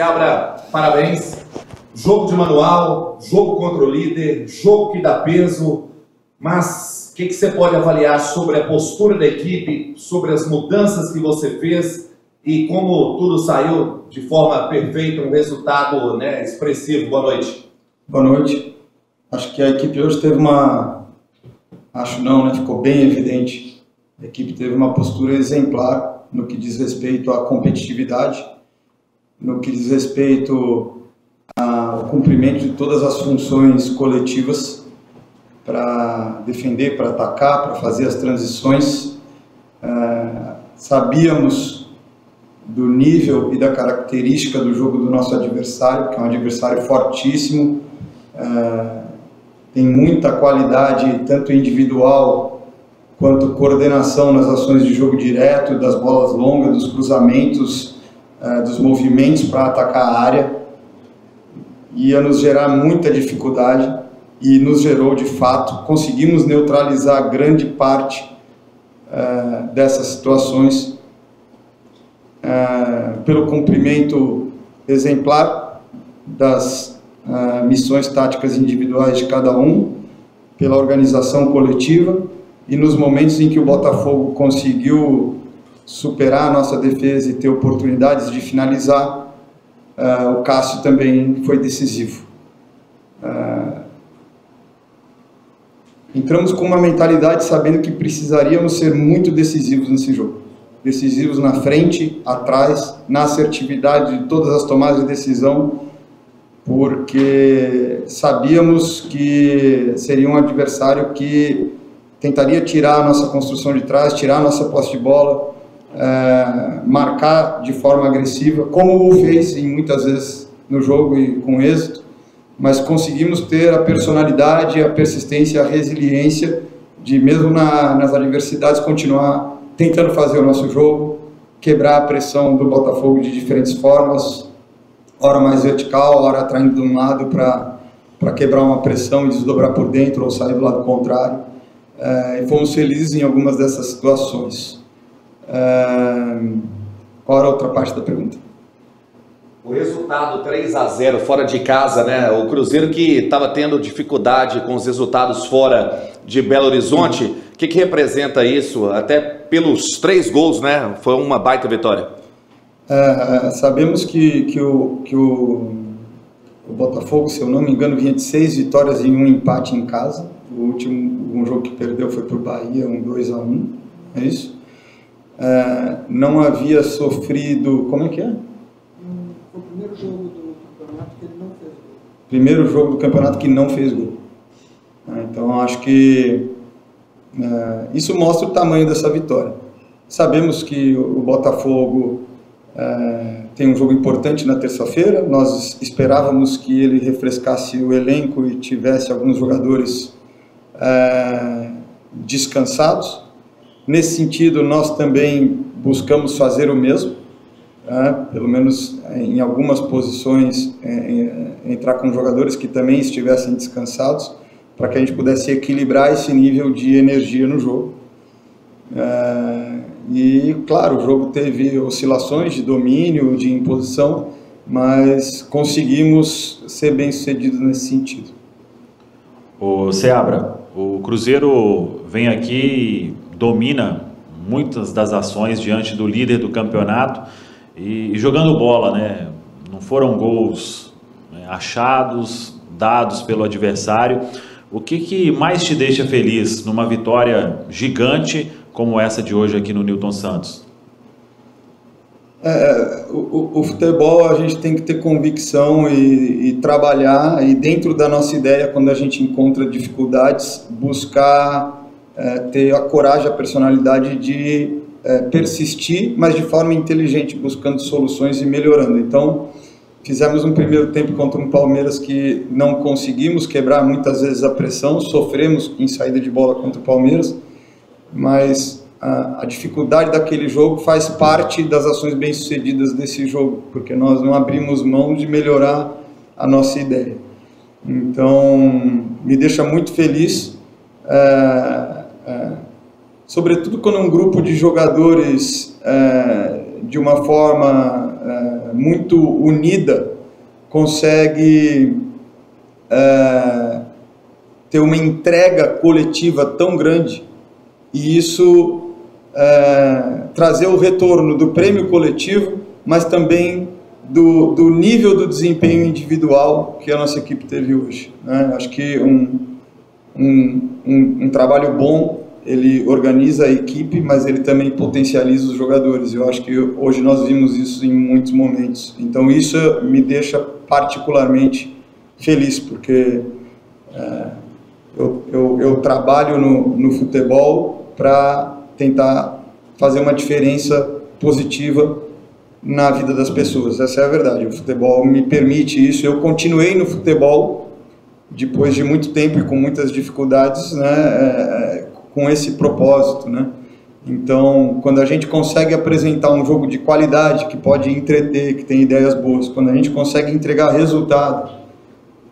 Seabra, parabéns. Jogo de manual, jogo contra o líder, jogo que dá peso, mas o que você pode avaliar sobre a postura da equipe, sobre as mudanças que você fez e como tudo saiu de forma perfeita, um resultado, né, expressivo? Boa noite. Boa noite. Acho que a equipe hoje teve ficou bem evidente. A equipe teve uma postura exemplar no que diz respeito à competitividade, no que diz respeito ao cumprimento de todas as funções coletivas para defender, para atacar, para fazer as transições. Sabíamos do nível e da característica do jogo do nosso adversário, que é um adversário fortíssimo, tem muita qualidade, tanto individual quanto coordenação nas ações de jogo direto, das bolas longas, dos cruzamentos, dos movimentos para atacar a área. Ia nos gerar muita dificuldade e nos gerou de fato. Conseguimos neutralizar grande parte dessas situações pelo cumprimento exemplar das missões táticas individuais de cada um, pela organização coletiva, e nos momentos em que o Botafogo conseguiu superar a nossa defesa e ter oportunidades de finalizar, o Cássio também foi decisivo. Entramos com uma mentalidade sabendo que precisaríamos ser muito decisivos nesse jogo. Decisivos na frente, atrás, na assertividade de todas as tomadas de decisão, porque sabíamos que seria um adversário que tentaria tirar a nossa construção de trás, tirar a nossa posse de bola, marcar de forma agressiva, como o fez em muitas vezes no jogo e com êxito, mas conseguimos ter a personalidade, a persistência, a resiliência de, mesmo nas adversidades, continuar tentando fazer o nosso jogo, quebrar a pressão do Botafogo de diferentes formas, hora mais vertical, hora atraindo de um lado para quebrar uma pressão e desdobrar por dentro ou sair do lado contrário. E fomos felizes em algumas dessas situações. Qual era a outra parte da pergunta? O resultado 3-0 fora de casa, né? O Cruzeiro que estava tendo dificuldade com os resultados fora de Belo Horizonte. O que representa isso? Até pelos 3 gols, né? Foi uma baita vitória. Sabemos que o Botafogo, se eu não me engano, vinha de 6 vitórias e 1 empate em casa. O último jogo que perdeu foi para o Bahia, 2-1, é isso? Não havia sofrido... Como é que é? Foi o primeiro jogo do campeonato que ele não fez gol. Primeiro jogo do campeonato que não fez gol. Então, acho que isso mostra o tamanho dessa vitória. Sabemos que o Botafogo tem um jogo importante na terça-feira. Nós esperávamos que ele refrescasse o elenco e tivesse alguns jogadores descansados. Nesse sentido, nós também buscamos fazer o mesmo, pelo menos em algumas posições, entrar com jogadores que também estivessem descansados, para que a gente pudesse equilibrar esse nível de energia no jogo. E, claro, o jogo teve oscilações de domínio, de imposição, mas conseguimos ser bem-sucedidos nesse sentido. O Seabra, o Cruzeiro vem aqui e domina muitas das ações diante do líder do campeonato e jogando bola, né? Não foram gols achados, dados pelo adversário. O que mais te deixa feliz numa vitória gigante como essa de hoje aqui no Newton Santos? O futebol, a gente tem que ter convicção e trabalhar, e dentro da nossa ideia, quando a gente encontra dificuldades, buscar ter a coragem, a personalidade de persistir, mas de forma inteligente, buscando soluções e melhorando. Então, fizemos um primeiro tempo contra um Palmeiras que não conseguimos quebrar muitas vezes a pressão, sofremos em saída de bola contra o Palmeiras, mas a dificuldade daquele jogo faz parte das ações bem-sucedidas desse jogo, porque nós não abrimos mão de melhorar a nossa ideia. Então, me deixa muito feliz, sobretudo quando um grupo de jogadores, de uma forma muito unida consegue ter uma entrega coletiva tão grande, e isso trazer o retorno do prêmio coletivo, mas também do nível do desempenho individual que a nossa equipe teve hoje, né? Acho que um trabalho bom, ele organiza a equipe, mas ele também potencializa os jogadores. Eu acho que hoje nós vimos isso em muitos momentos. Então isso me deixa particularmente feliz, porque eu trabalho no futebol para tentar fazer uma diferença positiva na vida das pessoas. Essa é a verdade. O futebol me permite isso. Eu continuei no futebol depois de muito tempo e com muitas dificuldades, né, com esse propósito, né? Então, quando a gente consegue apresentar um jogo de qualidade, que pode entreter, que tem ideias boas, quando a gente consegue entregar resultado,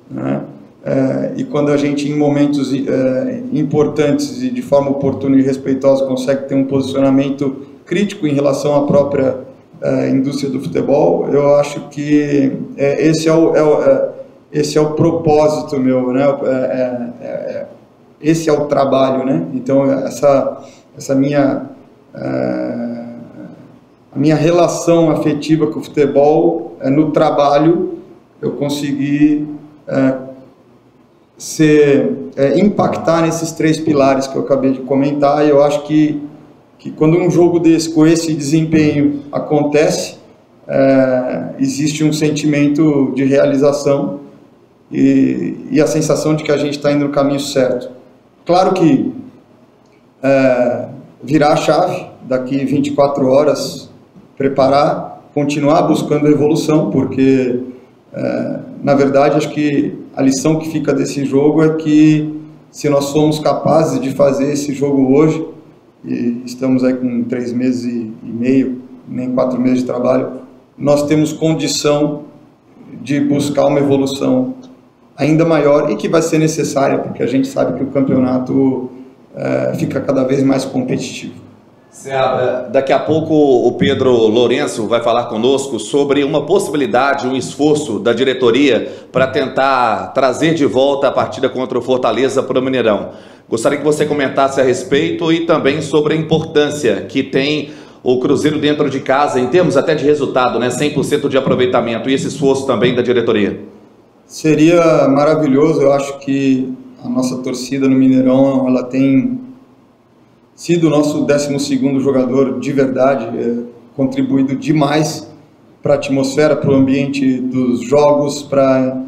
né, e quando a gente, em momentos importantes e de forma oportuna e respeitosa, consegue ter um posicionamento crítico em relação à própria indústria do futebol, eu acho que esse é o propósito meu, né? Esse é o trabalho, né? Então essa minha a minha relação afetiva com o futebol, no trabalho eu consegui impactar nesses 3 pilares que eu acabei de comentar. E eu acho que quando um jogo desse, com esse desempenho acontece, existe um sentimento de realização e a sensação de que a gente está indo no caminho certo. Claro que virar a chave, daqui 24 horas, preparar, continuar buscando a evolução, porque, na verdade, acho que a lição que fica desse jogo é que, se nós somos capazes de fazer esse jogo hoje, e estamos aí com 3 meses e meio, nem 4 meses de trabalho, nós temos condição de buscar uma evolução ainda maior, e que vai ser necessária, porque a gente sabe que o campeonato fica cada vez mais competitivo. Daqui a pouco o Pedro Lourenço vai falar conosco sobre uma possibilidade, um esforço da diretoria para tentar trazer de volta a partida contra o Fortaleza para o Mineirão. Gostaria que você comentasse a respeito e também sobre a importância que tem o Cruzeiro dentro de casa, em termos até de resultado, né? 100% de aproveitamento, e esse esforço também da diretoria. Seria maravilhoso. Eu acho que a nossa torcida no Mineirão, ela tem sido o nosso 12º jogador de verdade, contribuído demais para a atmosfera, para o ambiente dos jogos, para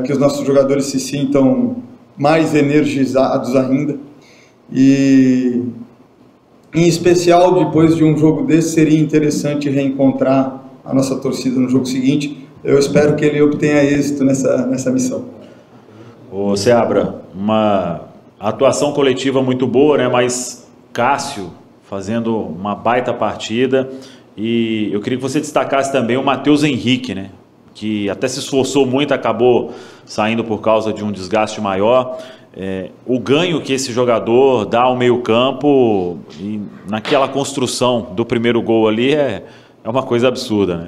que os nossos jogadores se sintam mais energizados ainda. E, em especial, depois de um jogo desse, seria interessante reencontrar a nossa torcida no jogo seguinte. Eu espero que ele obtenha êxito nessa missão. Ô Seabra, uma atuação coletiva muito boa, né? Mas Cássio fazendo uma baita partida, e eu queria que você destacasse também o Matheus Henrique, né? Que até se esforçou muito, acabou saindo por causa de um desgaste maior. O ganho que esse jogador dá ao meio-campo e naquela construção do primeiro gol ali é uma coisa absurda, né?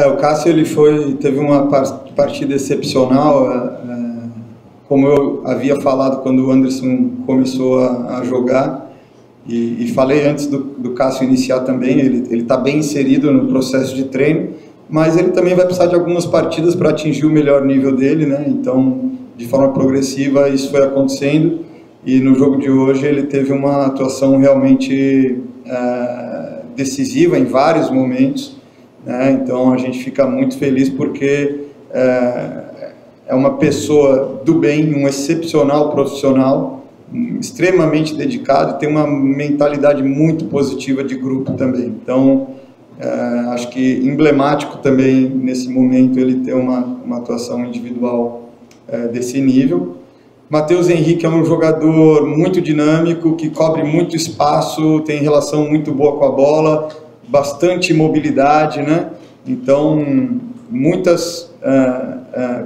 O Cássio teve uma partida excepcional, como eu havia falado quando o Anderson começou a jogar, e falei antes do Cássio iniciar também. Ele está bem inserido no processo de treino, mas ele também vai precisar de algumas partidas para atingir o melhor nível dele, né? Então, de forma progressiva, isso foi acontecendo, e no jogo de hoje ele teve uma atuação realmente decisiva em vários momentos, né? Então a gente fica muito feliz, porque é uma pessoa do bem, um excepcional profissional, extremamente dedicado, tem uma mentalidade muito positiva de grupo também. Então acho que emblemático também nesse momento ele ter uma atuação individual desse nível. Matheus Henrique é um jogador muito dinâmico, que cobre muito espaço, tem relação muito boa com a bola, bastante mobilidade, né? Então, muitas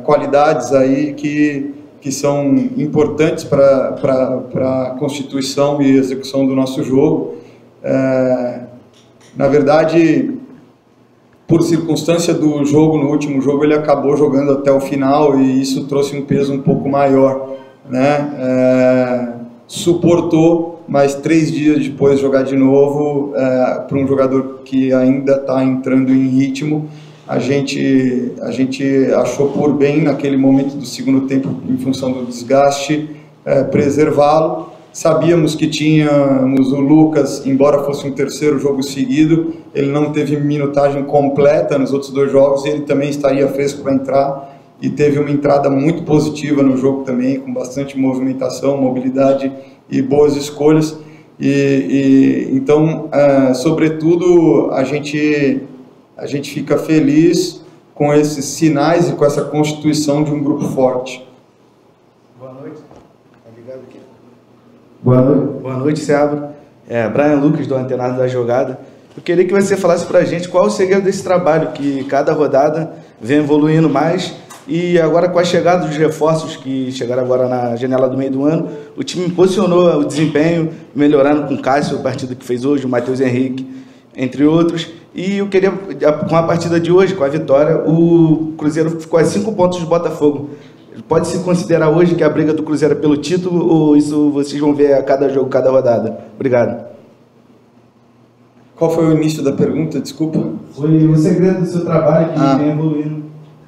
qualidades aí que são importantes para a constituição e execução do nosso jogo. Na verdade, por circunstância do jogo, no último jogo ele acabou jogando até o final e isso trouxe um peso um pouco maior, né? Suportou, mas 3 dias depois jogar de novo, para um jogador que ainda está entrando em ritmo, a gente achou por bem naquele momento do segundo tempo, em função do desgaste, preservá-lo. Sabíamos que tínhamos o Lucas, embora fosse um terceiro jogo seguido, ele não teve minutagem completa nos outros 2 jogos, e ele também estaria fresco para entrar, e teve uma entrada muito positiva no jogo também, com bastante movimentação, mobilidade e boas escolhas. Então, sobretudo, a gente fica feliz com esses sinais e com essa constituição de um grupo forte. Boa noite. Tá ligado aqui? Boa noite, Seabra. Brian Lucas, do Antenado da Jogada. Eu queria que você falasse pra gente qual é o segredo desse trabalho, que cada rodada vem evoluindo mais, e agora com a chegada dos reforços que chegaram agora na janela do meio do ano, o time posicionou o desempenho, melhorando com o Cássio, a partida que fez hoje, o Matheus Henrique, entre outros. E eu queria, com a partida de hoje, com a vitória, o Cruzeiro ficou a 5 pontos do Botafogo. Pode-se considerar hoje que a briga do Cruzeiro é pelo título, ou isso vocês vão ver a cada jogo, cada rodada? Obrigado. Qual foi o início da pergunta? Desculpa. Foi o segredo do seu trabalho que vem evoluindo.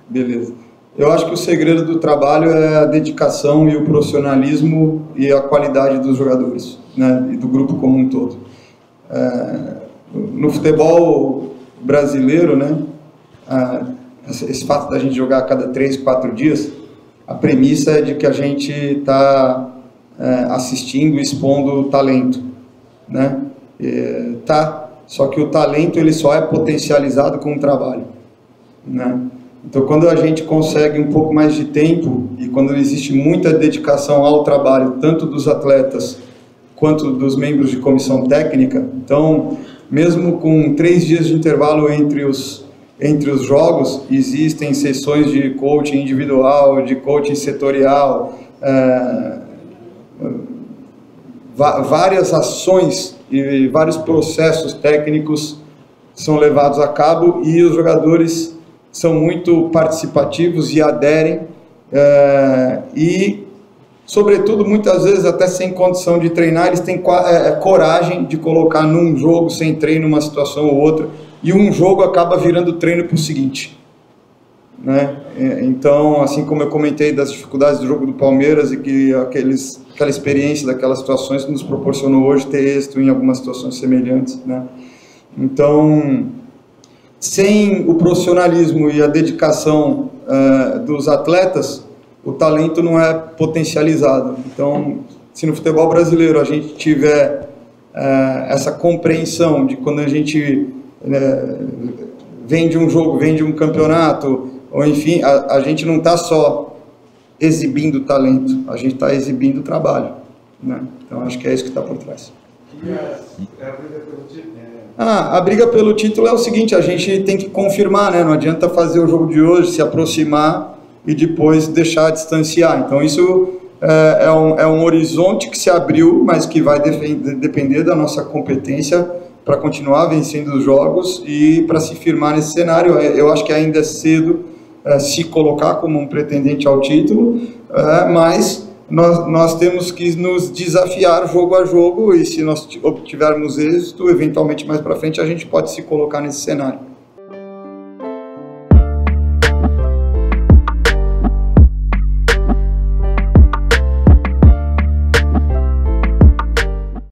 Beleza. Eu acho que o segredo do trabalho é a dedicação e o profissionalismo e a qualidade dos jogadores, né, e do grupo como um todo. No futebol brasileiro, né, esse fato da gente jogar a cada 3, 4 dias, a premissa é de que a gente está assistindo e expondo o talento, né? Só que o talento ele só é potencializado com o trabalho, né? Então, quando a gente consegue um pouco mais de tempo e quando existe muita dedicação ao trabalho, tanto dos atletas quanto dos membros de comissão técnica, então, mesmo com 3 dias de intervalo entre os jogos, existem sessões de coaching individual, de coaching setorial, várias ações e vários processos técnicos são levados a cabo e os jogadores são muito participativos e aderem, e, sobretudo, muitas vezes, até sem condição de treinar, eles têm coragem de colocar num jogo sem treino uma situação ou outra, e um jogo acaba virando treino para o seguinte, né? Então, assim como eu comentei das dificuldades do jogo do Palmeiras e que aquela experiência daquelas situações nos proporcionou hoje ter êxito em algumas situações semelhantes, né? Então, sem o profissionalismo e a dedicação dos atletas, o talento não é potencializado. Então, se no futebol brasileiro a gente tiver essa compreensão de quando a gente vem de um jogo, vem de um campeonato, ou enfim, a gente não está só exibindo talento, a gente está exibindo trabalho, né? Então, acho que é isso que está por trás. A briga pelo título é o seguinte, a gente tem que confirmar, né? Não adianta fazer o jogo de hoje, se aproximar e depois deixar distanciar. Então isso é um horizonte que se abriu, mas que vai depender da nossa competência para continuar vencendo os jogos e para se firmar nesse cenário. Eu acho que ainda é cedo se colocar como um pretendente ao título, mas nós temos que nos desafiar jogo a jogo, e se nós obtivermos êxito, eventualmente mais para frente a gente pode se colocar nesse cenário.